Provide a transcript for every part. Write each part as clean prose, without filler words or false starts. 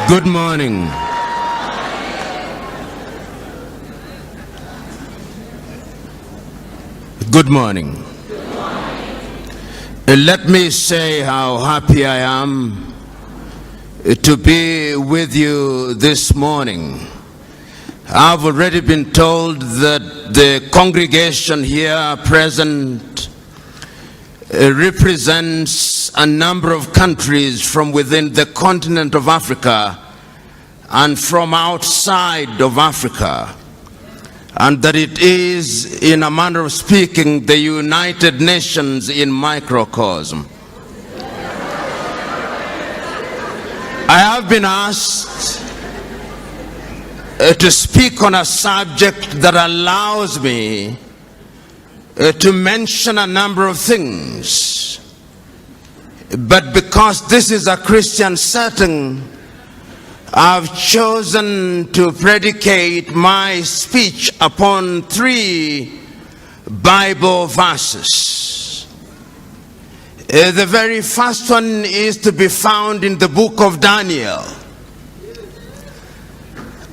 Good morning. Good morning. Let me say how happy I am to be with you this morning. I've already been told that the congregation here present represents a number of countries from within the continent of Africa and from outside of Africa, and that it is, in a manner of speaking, the United Nations in microcosm. I have been asked to speak on a subject that allows me to mention a number of things, but because this is a Christian setting, I've chosen to predicate my speech upon 3 Bible verses. The very first one is to be found in the book of Daniel.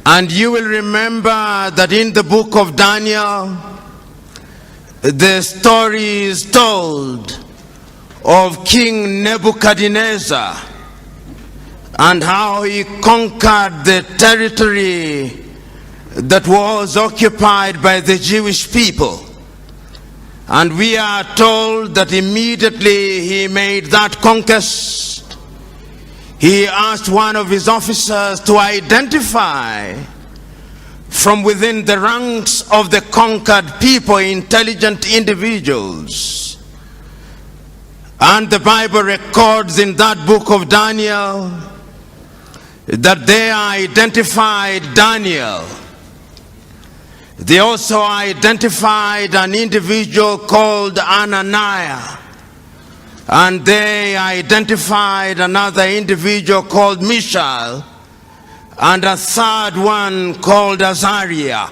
And you will remember that in the book of Daniel, the story is told of King Nebuchadnezzar and how he conquered the territory that was occupied by the Jewish people. And we are told that immediately he made that conquest, he asked one of his officers to identify from within the ranks of the conquered people intelligent individuals. And the Bible records in that book of Daniel that they identified Daniel. They also identified an individual called Ananias, and they identified another individual called Mishael, and a third one called Azariah.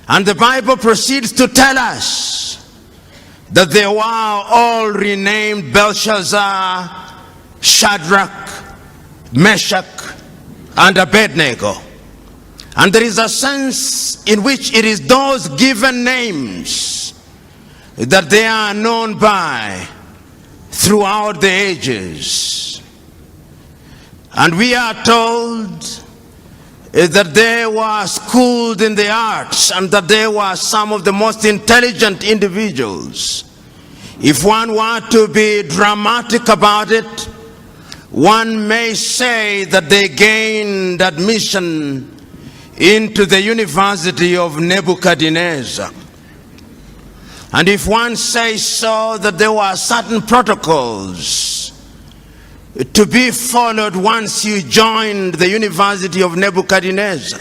And the Bible proceeds to tell us that they were all renamed Belshazzar, Shadrach, Meshach, and Abednego. And there is a sense in which it is those given names that they are known by throughout the ages. And we are told that they were schooled in the arts and that they were some of the most intelligent individuals. If one were to be dramatic about it, one may say that they gained admission into the University of Nebuchadnezzar. And if one says so, that there were certain protocols to be followed once you joined the University of Nebuchadnezzar.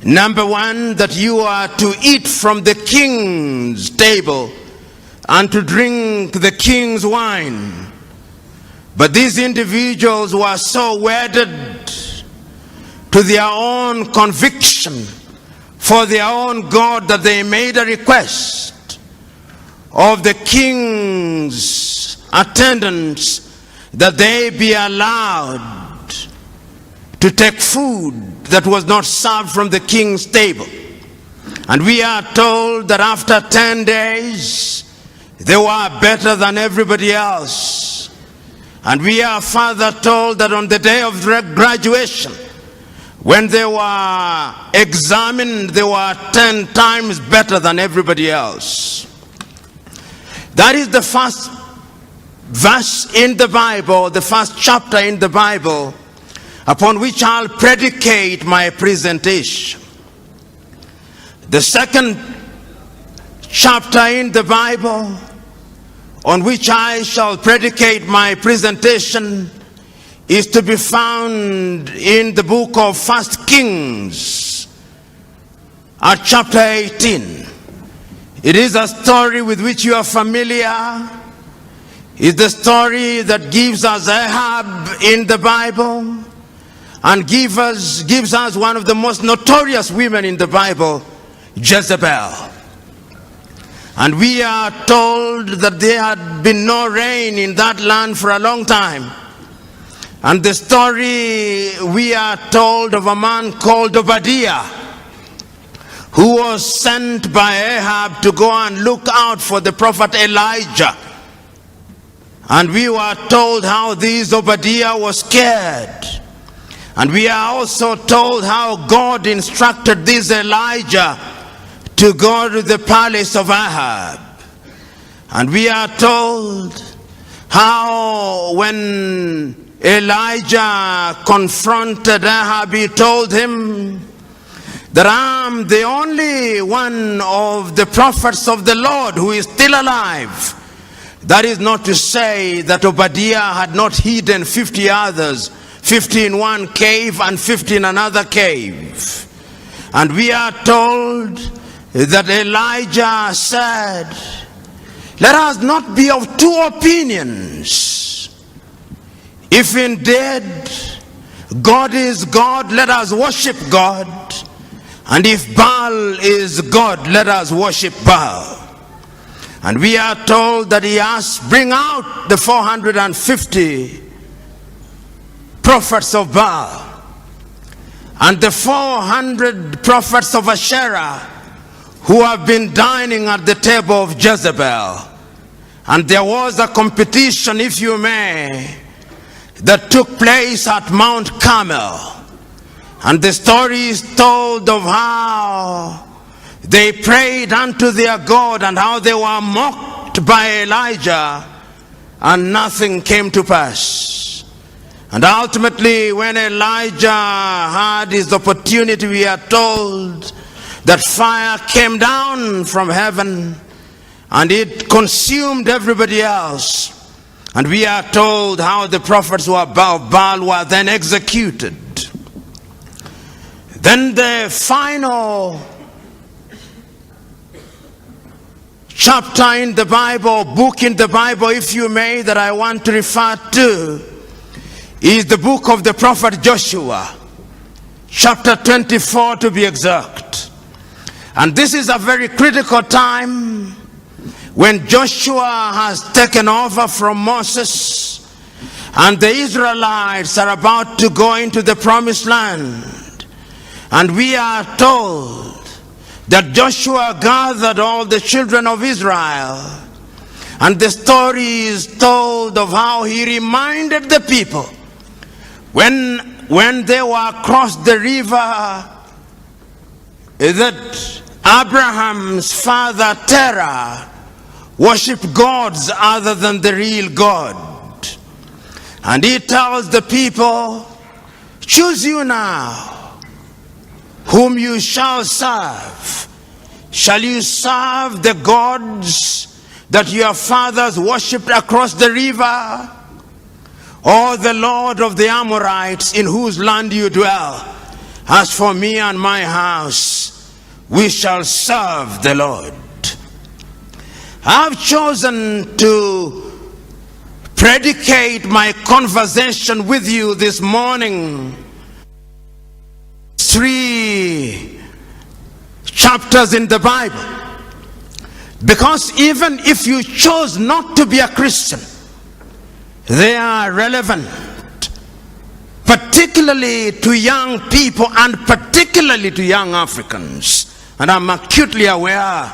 Number one, that you are to eat from the king's table and to drink the king's wine. But these individuals were so wedded to their own conviction for their own God that they made a request of the king's attendants that they be allowed to take food that was not served from the king's table. And we are told that after 10 days, they were better than everybody else. And we are further told that on the day of graduation, when they were examined, they were 10 times better than everybody else. That is the first verse in the Bible, the first chapter in the Bible, upon which I'll predicate my presentation. The second chapter in the Bible on which I shall predicate my presentation is to be found in the book of 1 Kings at chapter 18. It is a story with which you are familiar. It's the story that gives us Ahab in the Bible and gives us one of the most notorious women in the Bible, Jezebel. And we are told that there had been no rain in that land for a long time. And the story we are told of a man called Obadiah, who was sent by Ahab to go and look out for the prophet Elijah. And we were told how this Obadiah was scared. And we are also told how God instructed this Elijah to go to the palace of Ahab. And we are told how when Elijah confronted Ahab, he told him that I'm the only one of the prophets of the Lord who is still alive. That is not to say that Obadiah had not hidden 50 others, 50 in one cave and 50 in another cave. And we are told that Elijah said, let us not be of two opinions. If indeed God is God, let us worship God. And if Baal is God, let us worship Baal. And we are told that he asked, bring out the 450 prophets of Baal and the 400 prophets of Asherah who have been dining at the table of Jezebel. And there was a competition, if you may, that took place at Mount Carmel. And the story is told of how they prayed unto their God and how they were mocked by Elijah and nothing came to pass. And ultimately, when Elijah had his opportunity, we are told that fire came down from heaven and it consumed everybody else. And we are told how the prophets of Baal were then executed. Then the final chapter in the Bible, book in the Bible, if you may, that I want to refer to is the book of the prophet Joshua, chapter 24 to be exact. And this is a very critical time when Joshua has taken over from Moses and the Israelites are about to go into the promised land. And we are told that Joshua gathered all the children of Israel, and the story is told of how he reminded the people when they were across the river that Abraham's father Terah worshiped gods other than the real God. And he tells the people, choose you now whom you shall serve. Shall you serve the gods that your fathers worshipped across the river, or the Lord of the Amorites in whose land you dwell? As for me and my house, we shall serve the Lord. I've chosen to predicate my conversation with you this morning 3 chapters in the Bible, because even if you chose not to be a Christian, they are relevant, particularly to young people and particularly to young Africans. And I'm acutely aware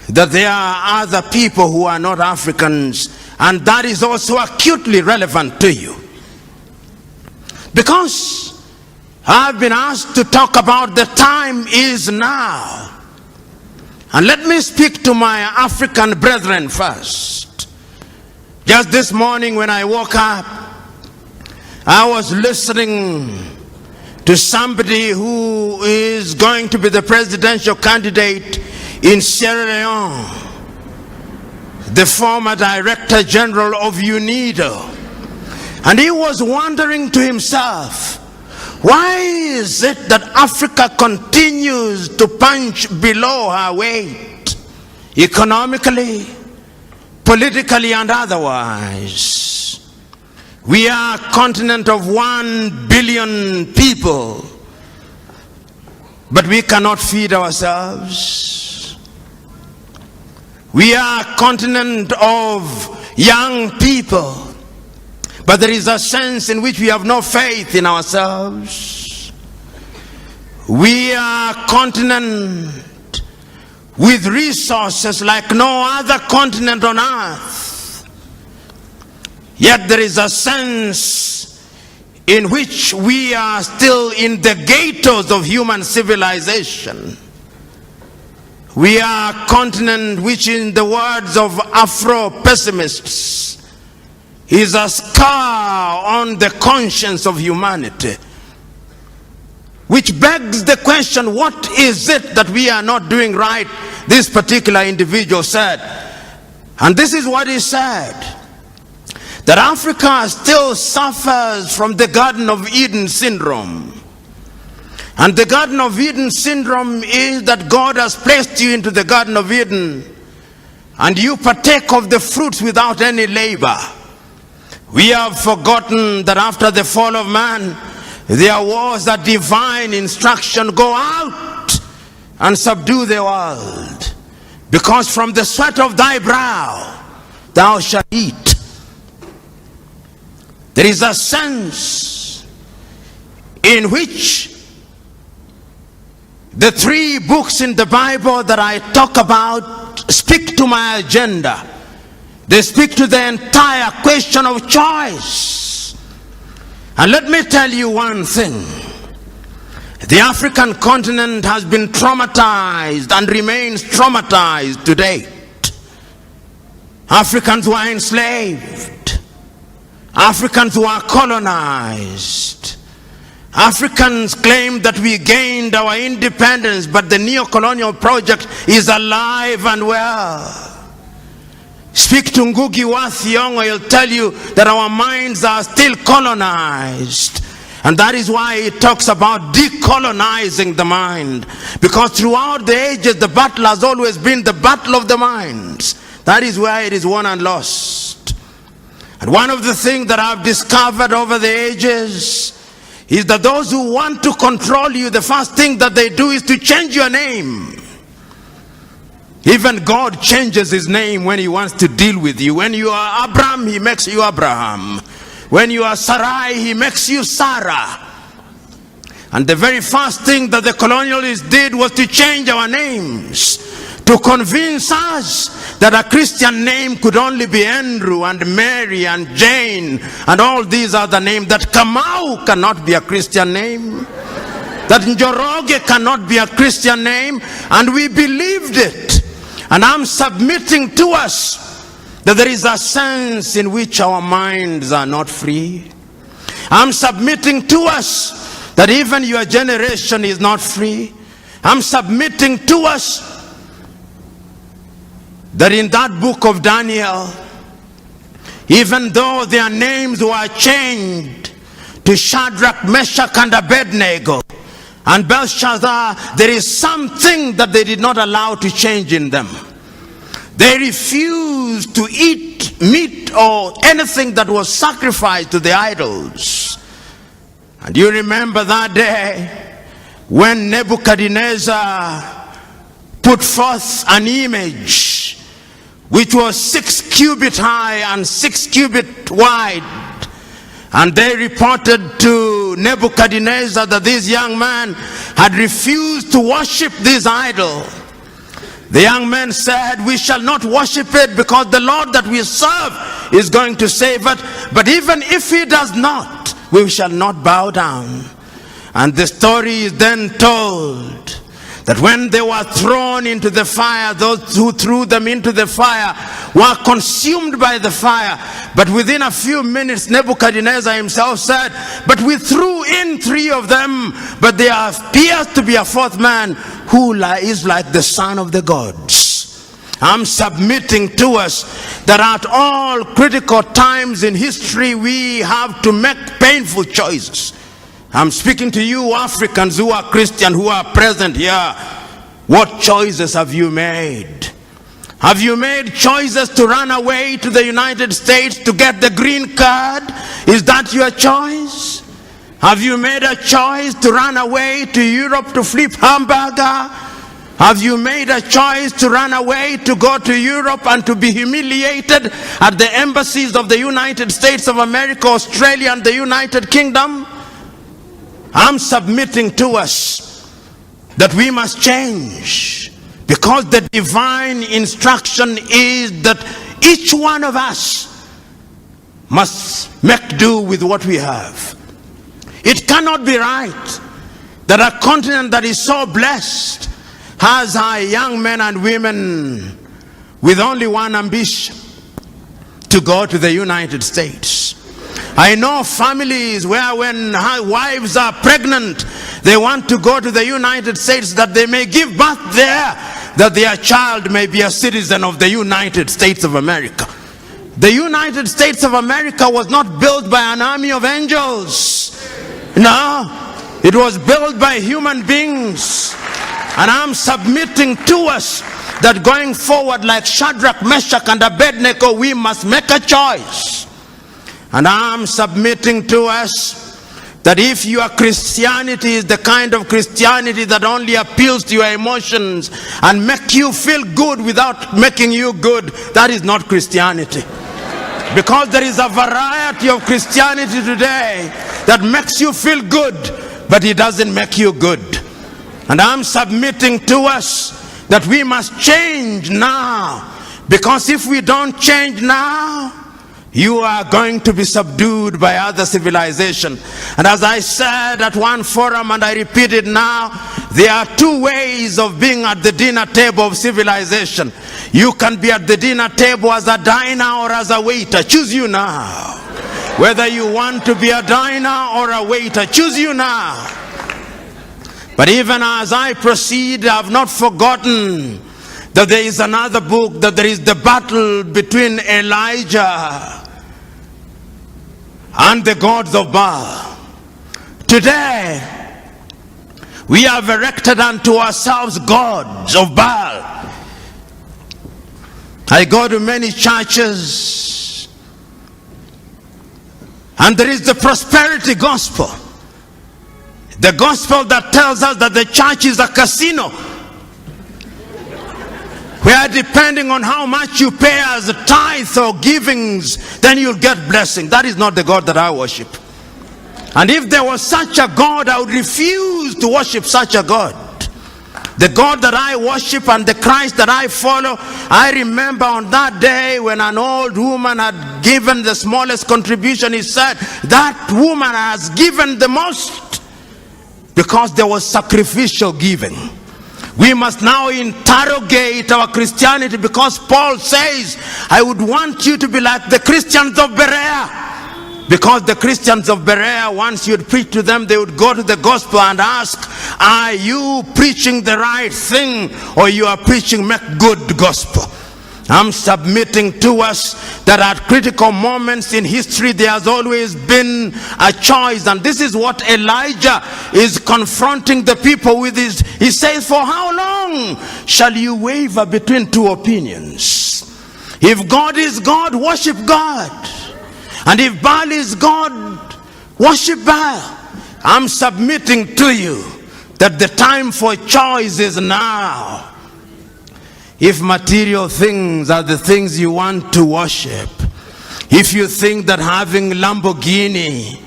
that there are other people who are not Africans, and that is also acutely relevant to you, because I've been asked to talk about the time is now. And let me speak to my African brethren first. Just this morning when I woke up, I was listening to somebody who is going to be the presidential candidate in Sierra Leone, the former Director General of UNIDO. And he was wondering to himself, why is it that Africa continues to punch below her weight, economically, politically, and otherwise? We are a continent of 1 billion people, but we cannot feed ourselves. We are a continent of young people, But there is a sense in which we have no faith in ourselves. We are a continent with resources like no other continent on earth. Yet there is a sense in which we are still in the ghettos of human civilization. We are a continent which, in the words of Afro-pessimists, is a scar on the conscience of humanity. Which begs the question, what is it that we are not doing right? This particular individual said, and this is what he said, that Africa still suffers from the Garden of Eden syndrome. And the Garden of Eden syndrome is that God has placed you into the Garden of Eden and you partake of the fruits without any labor. We have forgotten that after the fall of man, there was a divine instruction: go out and subdue the world, because from the sweat of thy brow thou shalt eat. There is a sense in which the 3 books in the Bible that I talk about speak to my agenda. They speak to the entire question of choice. And let me tell you one thing. The African continent has been traumatized and remains traumatized to date. Africans were enslaved. Africans were colonized. Africans claim that we gained our independence, but the neo-colonial project is alive and well. Speak to Ngugi wa Thiong'o, he'll tell you that our minds are still colonized. And that is why he talks about decolonizing the mind. Because throughout the ages, the battle has always been the battle of the minds. That is where it is won and lost. And one of the things that I've discovered over the ages is that those who want to control you, the first thing that they do is to change your name. Even God changes his name when he wants to deal with you. When you are Abraham, he makes you Abraham. When you are Sarai, he makes you Sarah. And the very first thing that the colonialists did was to change our names, to convince us that a Christian name could only be Andrew and Mary and Jane and all these other names, that Kamau cannot be a Christian name, that Njoroge cannot be a Christian name, and we believed it. And I'm submitting to us that there is a sense in which our minds are not free. I'm submitting to us that even your generation is not free. I'm submitting to us that in that book of Daniel, even though their names were changed to Shadrach, Meshach, and Abednego, and Belshazzar, there is something that they did not allow to change in them. They refused to eat meat or anything that was sacrificed to the idols. And you remember that day when Nebuchadnezzar put forth an image which was 6 cubits high and 6 cubits wide. And they reported to Nebuchadnezzar that this young man had refused to worship this idol. The young man said, we shall not worship it because the Lord that we serve is going to save it. But even if he does not, we shall not bow down. And the story is then told that when they were thrown into the fire, those who threw them into the fire were consumed by the fire. But within a few minutes, Nebuchadnezzar himself said, but we threw in 3 of them, but there appears to be a 4th man who is like the son of the gods. I'm submitting to us that at all critical times in history, we have to make painful choices. I'm speaking to you Africans who are Christian, who are present here. What choices have you made? Have you made choices to run away to the United States to get the green card? Is that your choice? Have you made a choice to run away to Europe to flip hamburger? Have you made a choice to run away, to go to Europe and to be humiliated at the embassies of the United States of America, Australia, and the United Kingdom? I'm submitting to us that we must change, because the divine instruction is that each one of us must make do with what we have. It cannot be right that a continent that is so blessed has our young men and women with only one ambition: to go to the United States. I know families where when wives are pregnant, they want to go to the United States that they may give birth there, that their child may be a citizen of the United States of America. The United States of America was not built by an army of angels. No, it was built by human beings. And I'm submitting to us that going forward, like Shadrach, Meshach, and Abednego, we must make a choice. And I'm submitting to us that if your Christianity is the kind of Christianity that only appeals to your emotions and make you feel good without making you good, that is not Christianity. Because there is a variety of Christianity today that makes you feel good, but it doesn't make you good. And I'm submitting to us that we must change now, because if we don't change now, you are going to be subdued by other civilization. And as I said at one forum, and I repeat it now, there are two ways of being at the dinner table of civilization. You can be at the dinner table as a diner or as a waiter. Choose you now. Whether you want to be a diner or a waiter, choose you now. But even as I proceed, I have not forgotten that there is another book, that there is the battle between Elijah and the gods of Baal. Today, we have erected unto ourselves gods of Baal. I go to many churches, and there is the prosperity gospel. The gospel that tells us that the church is a casino, where depending on how much you pay as a tithe or givings, then you'll get blessing. That is not the God that I worship. And if there was such a God, I would refuse to worship such a God. The God that I worship and the Christ that I follow, I remember on that day when an old woman had given the smallest contribution, he said, that woman has given the most, because there was sacrificial giving. We must now interrogate our Christianity, because Paul says, I would want you to be like the Christians of Berea. Because the Christians of Berea, once you'd preach to them, they would go to the gospel and ask, are you preaching the right thing, or you are preaching make good gospel? I'm submitting to us that at critical moments in history there has always been a choice, and this is what Elijah is confronting the people with. He says, for how long shall you waver between two opinions? If God is God, worship God, and if Baal is God, worship Baal. I'm submitting to you that the time for choice is now. If material things are the things you want to worship, if you think that having Lamborghini,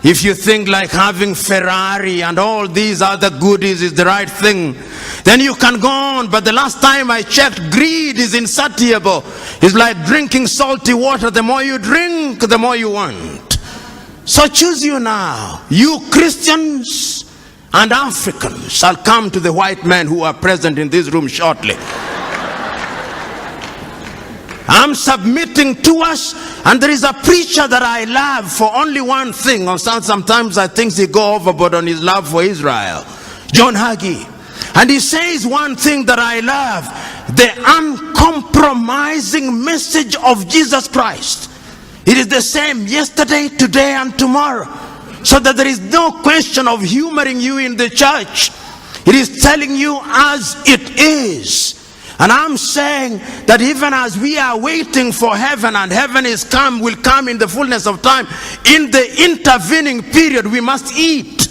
if you think like having Ferrari and all these other goodies is the right thing, then you can go on. But the last time I checked, greed is insatiable. It's like drinking salty water. The more you drink, the more you want. So choose you now. You Christians and Africans shall come to the white men who are present in this room shortly. I'm submitting to us, and there is a preacher that I love for only one thing. Sometimes I think he go overboard on his love for Israel, John Hagee. And he says one thing that I love: the uncompromising message of Jesus Christ. It is the same yesterday, today, and tomorrow. So that there is no question of humoring you in the church. It is telling you as it is. And I'm saying that even as we are waiting for heaven, and heaven will come in the fullness of time, in the intervening period we must eat.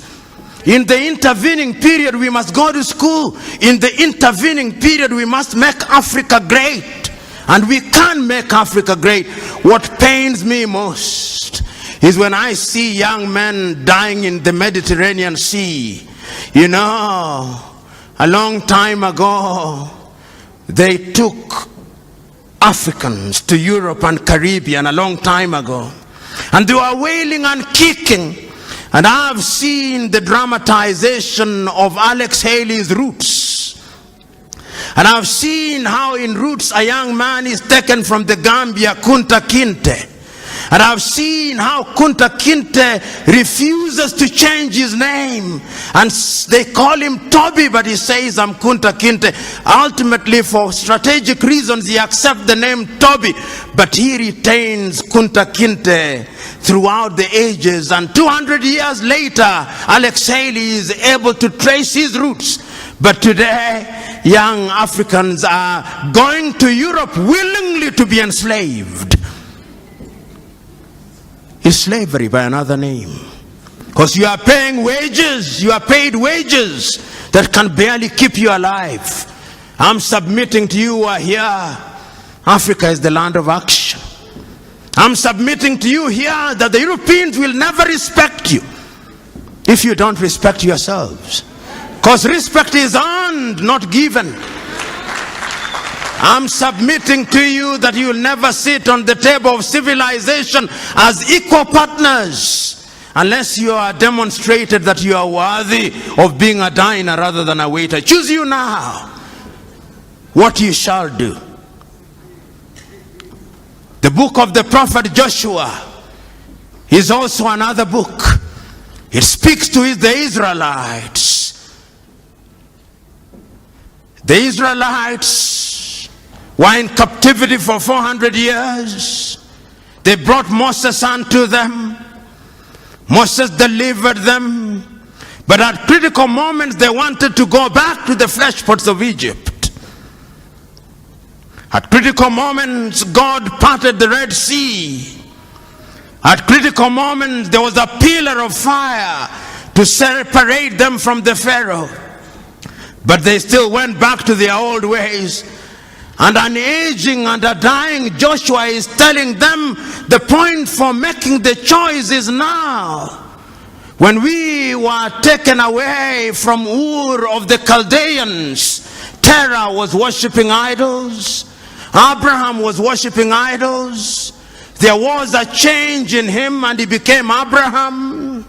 In the intervening period, we must go to school. In the intervening period, we must make Africa great. And we can make Africa great. What pains me most is when I see young men dying in the Mediterranean Sea. You know, a long time ago, they took Africans to Europe and Caribbean a long time ago. And they were wailing and kicking. And I've seen the dramatization of Alex Haley's Roots. And I've seen how in Roots a young man is taken from the Gambia, Kunta Kinte. And I've seen how Kunta Kinte refuses to change his name. And they call him Toby, but he says, I'm Kunta Kinte. Ultimately, for strategic reasons, he accepts the name Toby. But he retains Kunta Kinte throughout the ages. And 200 years later, Alex Haley is able to trace his roots. But today, young Africans are going to Europe willingly to be enslaved. It's slavery by another name. Because you are paying wages, you are paid wages that can barely keep you alive. I'm submitting to you who are here. Africa is the land of action. I'm submitting to you here that the Europeans will never respect you if you don't respect yourselves. Because respect is earned, not given. I'm submitting to you that you will never sit on the table of civilization as equal partners unless you are demonstrated that you are worthy of being a diner rather than a waiter. Choose you now what you shall do. The book of the prophet Joshua is also another book. It speaks to the Israelites. The Israelites were in captivity for 400 years. They brought Moses unto them. Moses delivered them. But at critical moments, they wanted to go back to the flesh pots of Egypt. At critical moments, God parted the Red Sea. At critical moments, there was a pillar of fire to separate them from the Pharaoh. But they still went back to their old ways. And an aging and a dying Joshua is telling them the point for making the choice is now. When we were taken away from Ur of the Chaldeans, Terah was worshipping idols. Abraham was worshipping idols. There was a change in him and he became Abraham.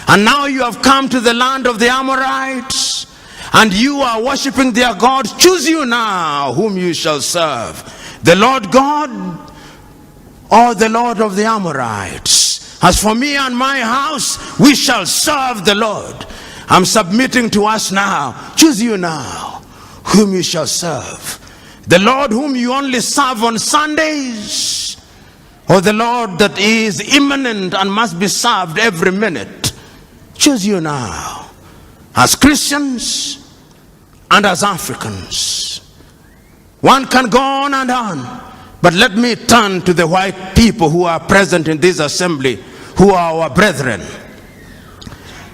And now you have come to the land of the Amorites. And you are worshipping their gods. Choose you now whom you shall serve. The Lord God or the Lord of the Amorites. As for me and my house, we shall serve the Lord. I'm submitting to us now. Choose you now whom you shall serve. The Lord whom you only serve on Sundays, or the Lord that is immanent and must be served every minute. Choose you now. As Christians and as Africans. One can go on and on. But let me turn to the white people who are present in this assembly, who are our brethren.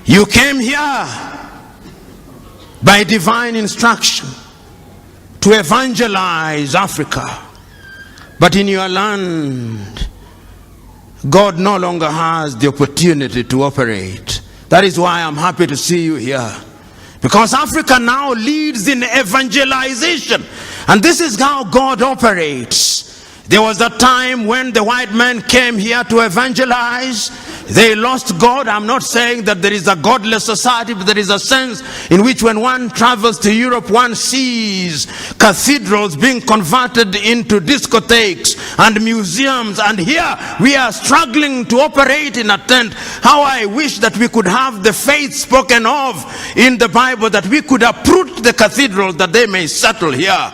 You came here by divine instruction to evangelize Africa. But in your land, God no longer has the opportunity to operate. That is why I'm happy to see you here. Because Africa now leads in evangelization. And this is how God operates. There was a time when the white men came here to evangelize. They lost God. I'm not saying that there is a godless society, but there is a sense in which when one travels to Europe, one sees cathedrals being converted into discotheques and museums. And here we are struggling to operate in a tent. How I wish that we could have the faith spoken of in the Bible, that we could uproot the cathedrals that they may settle here.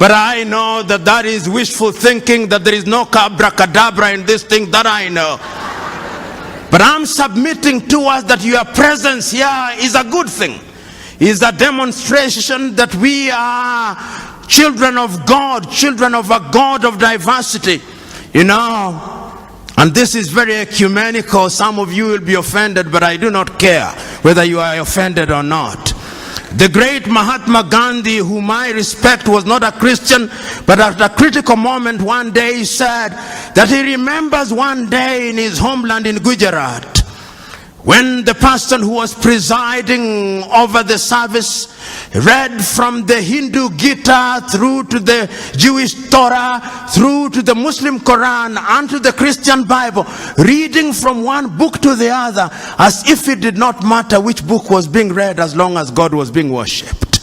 But I know that that is wishful thinking, that there is no abracadabra in this thing, that I know. But I'm submitting to us that your presence here is a good thing. Is a demonstration that we are children of God, children of a God of diversity. You know, And this is very ecumenical. Some of you will be offended, but I do not care whether you are offended or not. The great Mahatma Gandhi, whom I respect, was not a Christian, but at a critical moment one day he said that he remembers one day in his homeland in Gujarat, when the person who was presiding over the service read from the Hindu Gita through to the Jewish Torah, through to the Muslim Quran and to the Christian Bible, reading from one book to the other as if it did not matter which book was being read as long as God was being worshipped.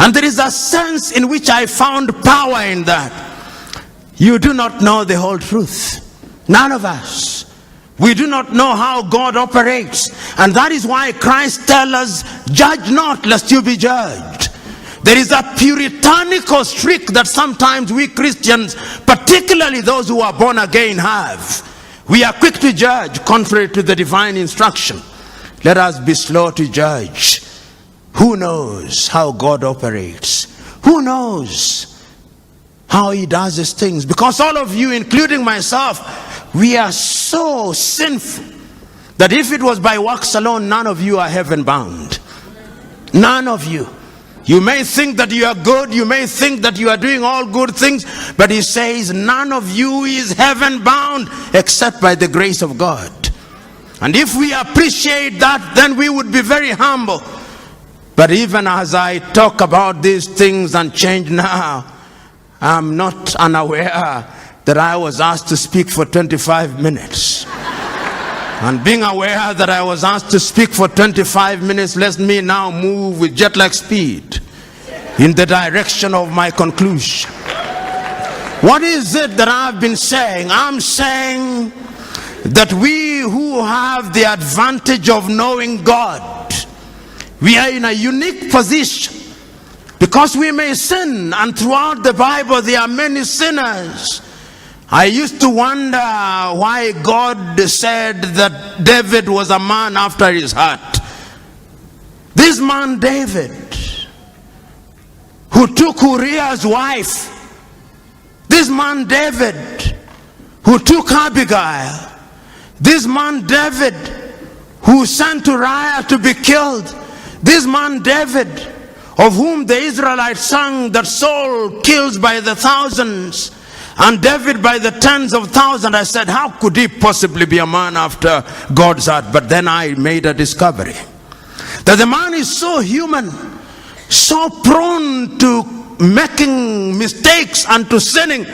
And there is a sense in which I found power in that. You do not know the whole truth. None of us. We do not know how God operates. And that is why Christ tells us, judge not lest you be judged. There is a puritanical streak that sometimes we Christians, particularly those who are born again, have. We are quick to judge contrary to the divine instruction. Let us be slow to judge. Who knows how God operates? Who knows how he does his things? Because all of you, including myself, we are so sinful that if it was by works alone, none of you are heaven bound. None of you. You may think that you are good, you may think that you are doing all good things, but he says none of you is heaven bound except by the grace of God. And if we appreciate that, then we would be very humble. But even as I talk about these things and change now, I'm not unaware that I was asked to speak for 25 minutes. And being aware that I was asked to speak for 25 minutes lets me now move with jet-lag speed in the direction of my conclusion. What is it that I've been saying? I'm saying that we who have the advantage of knowing God, we are in a unique position because we may sin, and throughout the Bible there are many sinners. I used to wonder why God said that David was a man after his heart. This man David, who took Uriah's wife, this man David, who took Abigail, this man David, who sent Uriah to be killed, this man David, of whom the Israelites sang that Saul kills by the thousands, and David by the tens of thousands. I said, how could he possibly be a man after God's heart? But then I made a discovery that the man is so human, so prone to making mistakes and to sinning,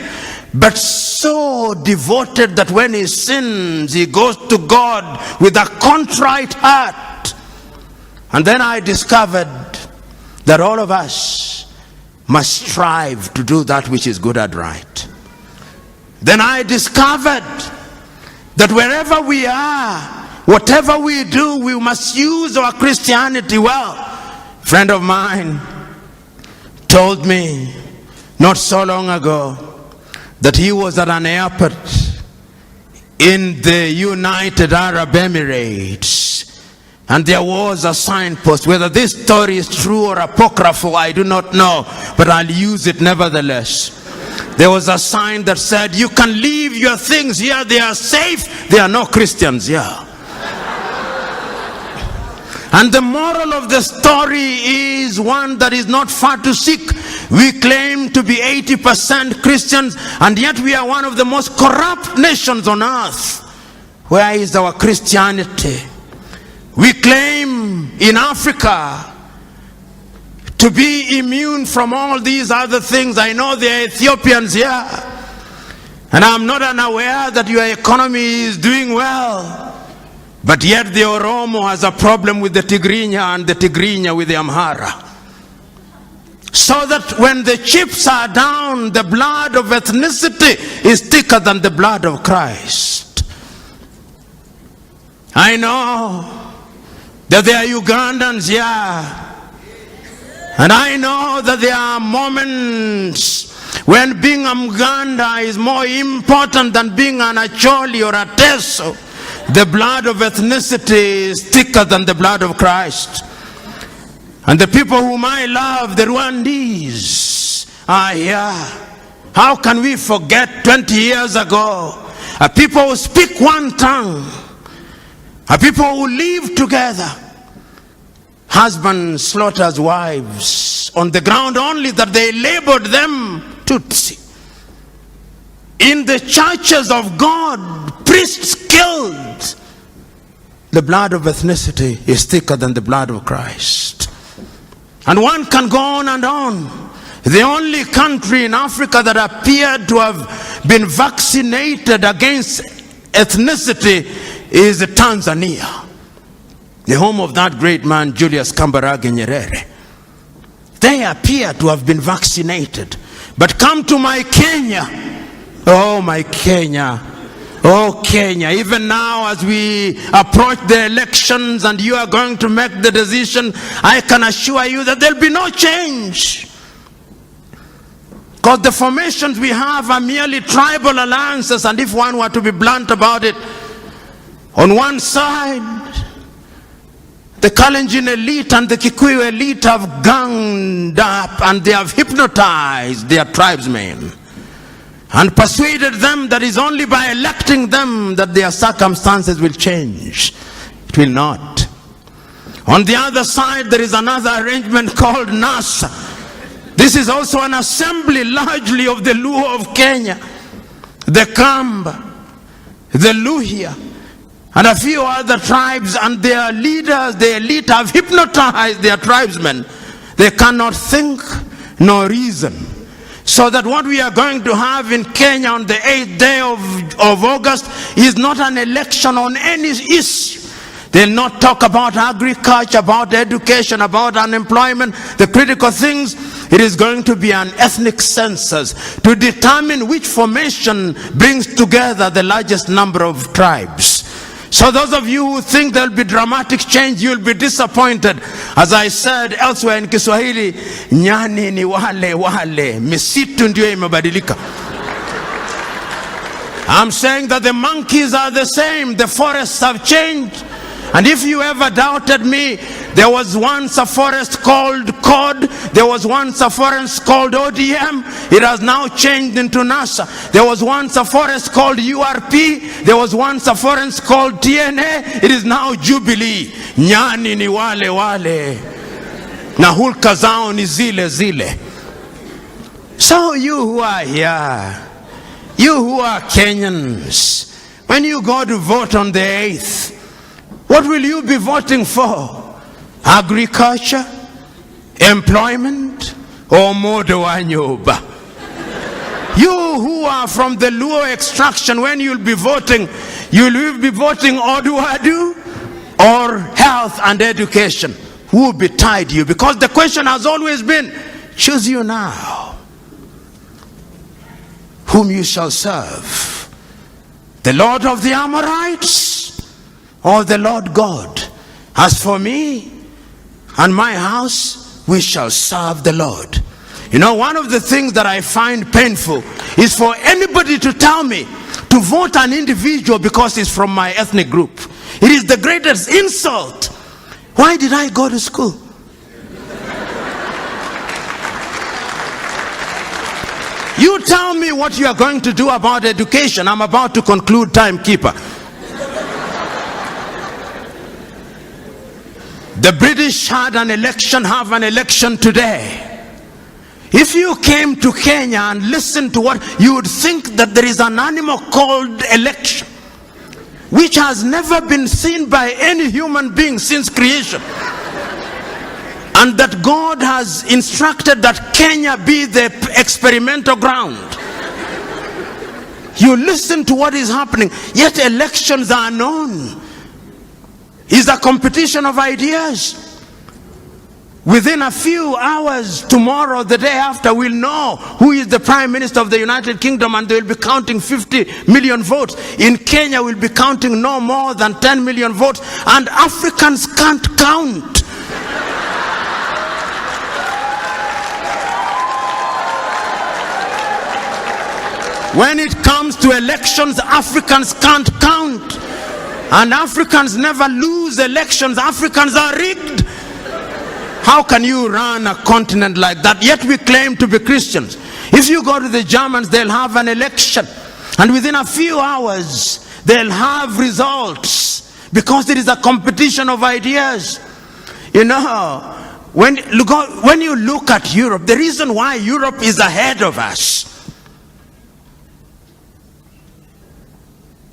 but so devoted that when he sins, he goes to God with a contrite heart. And then I discovered that all of us must strive to do that which is good and right. Then I discovered that wherever we are, whatever we do, we must use our Christianity well. A friend of mine told me not so long ago that he was at an airport in the United Arab Emirates, and there was a signpost. Whether this story is true or apocryphal, I do not know, but I'll use it nevertheless. There was a sign that said, you can leave your things here, they are safe, there are no Christians here. And the moral of the story is one that is not far to seek. We claim to be 80% Christians, and yet we are one of the most corrupt nations on earth. Where is our Christianity? We claim in Africa to be immune from all these other things. I know there are Ethiopians here, and I'm not unaware that your economy is doing well, but yet the Oromo has a problem with the Tigrinya, and the Tigrinya with the Amhara. So that when the chips are down, the blood of ethnicity is thicker than the blood of Christ. I know that there are Ugandans here, and I know that there are moments when being a Muganda is more important than being an Acholi or a Teso. The blood of ethnicity is thicker than the blood of Christ. And the people whom I love, the Rwandese, are here. How can we forget 20 years ago a people who speak one tongue, a people who live together. Husband slaughters wives on the ground only that they labored them Tutsi. In the churches of God, priests killed. The blood of ethnicity is thicker than the blood of Christ. And one can go on and on. The only country in Africa that appeared to have been vaccinated against ethnicity is Tanzania, the home of that great man Julius Kambarage Nyerere. They appear to have been vaccinated. But come to my Kenya. Oh, my Kenya. Oh, Kenya. Even now as we approach the elections and you are going to make the decision, I can assure you that there will be no change. Because the formations we have are merely tribal alliances, and if one were to be blunt about it, on one side, the Kalenjin elite and the Kikuyu elite have ganged up and they have hypnotized their tribesmen and persuaded them that it's only by electing them that their circumstances will change. It will not. On the other side, there is another arrangement called NASA. This is also an assembly largely of the Luo of Kenya, the Kamba, the Luhya, and a few other tribes, and their leaders, the elite, have hypnotized their tribesmen. They cannot think nor reason. So that what we are going to have in Kenya on the 8th day of August is not an election on any issue. They'll not talk about agriculture, about education, about unemployment, the critical things. It is going to be an ethnic census to determine which formation brings together the largest number of tribes. So those of you who think there will be dramatic change, you will be disappointed. As I said elsewhere in Kiswahili, nyani ni wale, misitu ndio imebadilika. I'm saying that the monkeys are the same, the forests have changed. And if you ever doubted me, there was once a forest called COD, there was once a forest called ODM, it has now changed into NASA. There was once a forest called URP, there was once a forest called TNA, it is now Jubilee. Nyani ni wale, na hulka zao ni zile. So you who are here, you who are Kenyans, when you go to vote on the 8th, what will you be voting for? Agriculture, employment, or modo anyoba? You who are from the Luo extraction, when you'll be voting Oduadu or health and education. Who will betide you? Because the question has always been, choose you now whom you shall serve, the Lord of the Amorites or the Lord God. As for me and my house, we shall serve the Lord. You know, one of the things that I find painful is for anybody to tell me to vote an individual because he's from my ethnic group. It is the greatest insult. Why did I go to school? You tell me what you are going to do about education. I'm about to conclude, timekeeper. The British have an election today. If you came to Kenya and listened to what, you would think that there is an animal called election, which has never been seen by any human being since creation. And that God has instructed that Kenya be the experimental ground. You listen to what is happening, yet elections are known. Is a competition of ideas. Within a few hours, tomorrow, the day after, we'll know who is the Prime Minister of the United Kingdom, and they'll be counting 50 million votes. In Kenya, we'll be counting no more than 10 million votes, and Africans can't count. When it comes to elections, Africans can't count. And Africans never lose elections. Africans are rigged. How can you run a continent like that? Yet we claim to be Christians. If you go to the Germans, they'll have an election. And within a few hours, they'll have results, because there is a competition of ideas. You know, when you look at Europe, the reason why Europe is ahead of us.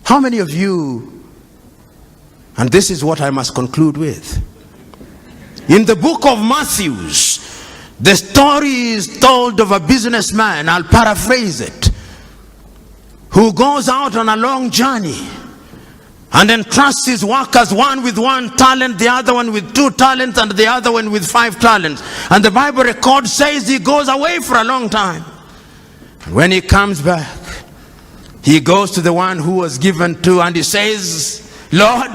How many of you, and this is what I must conclude with. In the book of Matthew, the story is told of a businessman, I'll paraphrase it, who goes out on a long journey and entrusts his workers, one with 1 talent, the other one with 2 talents, and the other one with 5 talents. And the Bible record says he goes away for a long time. When he comes back, he goes to the one who was given 2, and he says, Lord,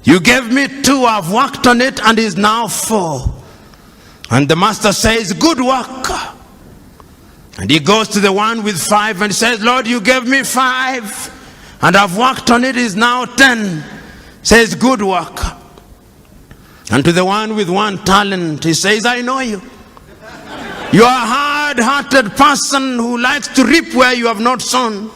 you gave me 2, I've worked on it, and is now 4. And the master says, good work. And he goes to the one with 5 and says, Lord, you gave me 5, and I've worked on it, is now 10. Says, good work. And to the one with 1 talent, he says, I know you. You are a hard-hearted person who likes to reap where you have not sown.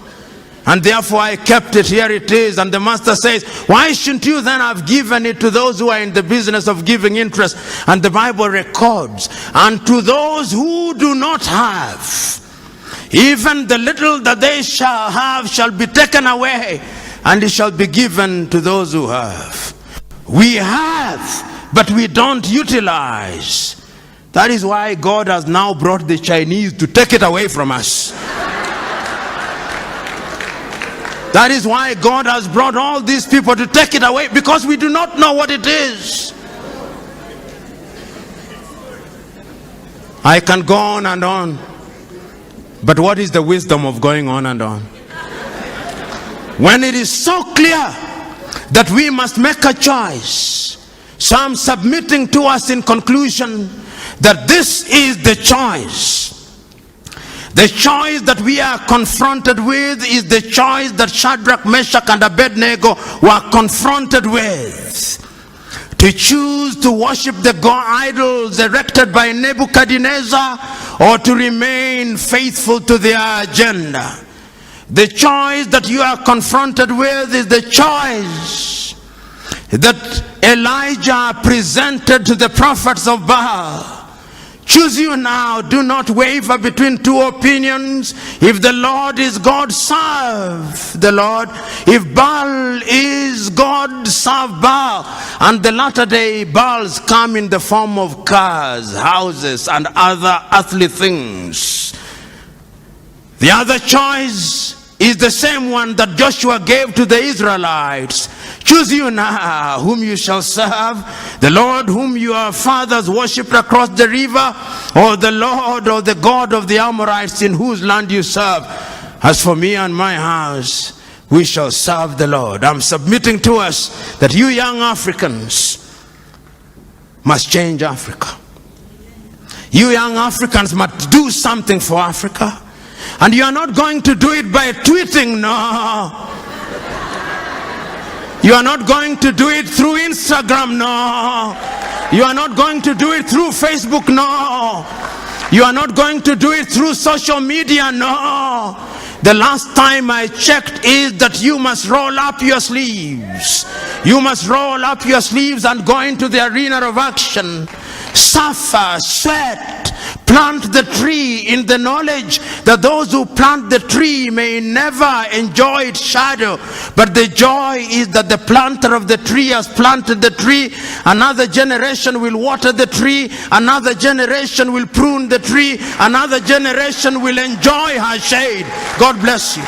And therefore I kept it, here it is. And the master says, why shouldn't you then have given it to those who are in the business of giving interest? And the Bible records, and to those who do not have, even the little that they shall have shall be taken away, and it shall be given to those who have. We have, but we don't utilize. That is why God has now brought the Chinese to take it away from us. That is why God has brought all these people to take it away, because we do not know what it is. I can go on and on, but what is the wisdom of going on and on? When it is so clear that we must make a choice. So I'm submitting to us in conclusion that this is the choice. The choice that we are confronted with is the choice that Shadrach, Meshach, and Abednego were confronted with. To choose to worship the god idols erected by Nebuchadnezzar, or to remain faithful to their agenda. The choice that you are confronted with is the choice that Elijah presented to the prophets of Baal. Choose you now. Do not waver between 2 opinions. If the Lord is God, serve the Lord. If Baal is God, serve Baal. And the latter day Baals come in the form of cars, houses, and other earthly things. The other choice is the same one that Joshua gave to the Israelites. Choose you now whom you shall serve, the Lord whom your fathers worshipped across the river, or the Lord or the God of the Amorites in whose land you serve. As for me and my house, we shall serve the Lord. I'm submitting to us that you young Africans must change Africa. You young Africans must do something for Africa. And you are not going to do it by tweeting, no. You are not going to do it through Instagram, no. You are not going to do it through Facebook, no. You are not going to do it through social media, no. The last time I checked is that you must roll up your sleeves. You must roll up your sleeves and go into the arena of action. Suffer, sweat, plant the tree in the knowledge that those who plant the tree may never enjoy its shadow, but the joy is that the planter of the tree has planted the tree. Another generation will water the tree, another generation will prune the tree, another generation will enjoy her shade. God bless you.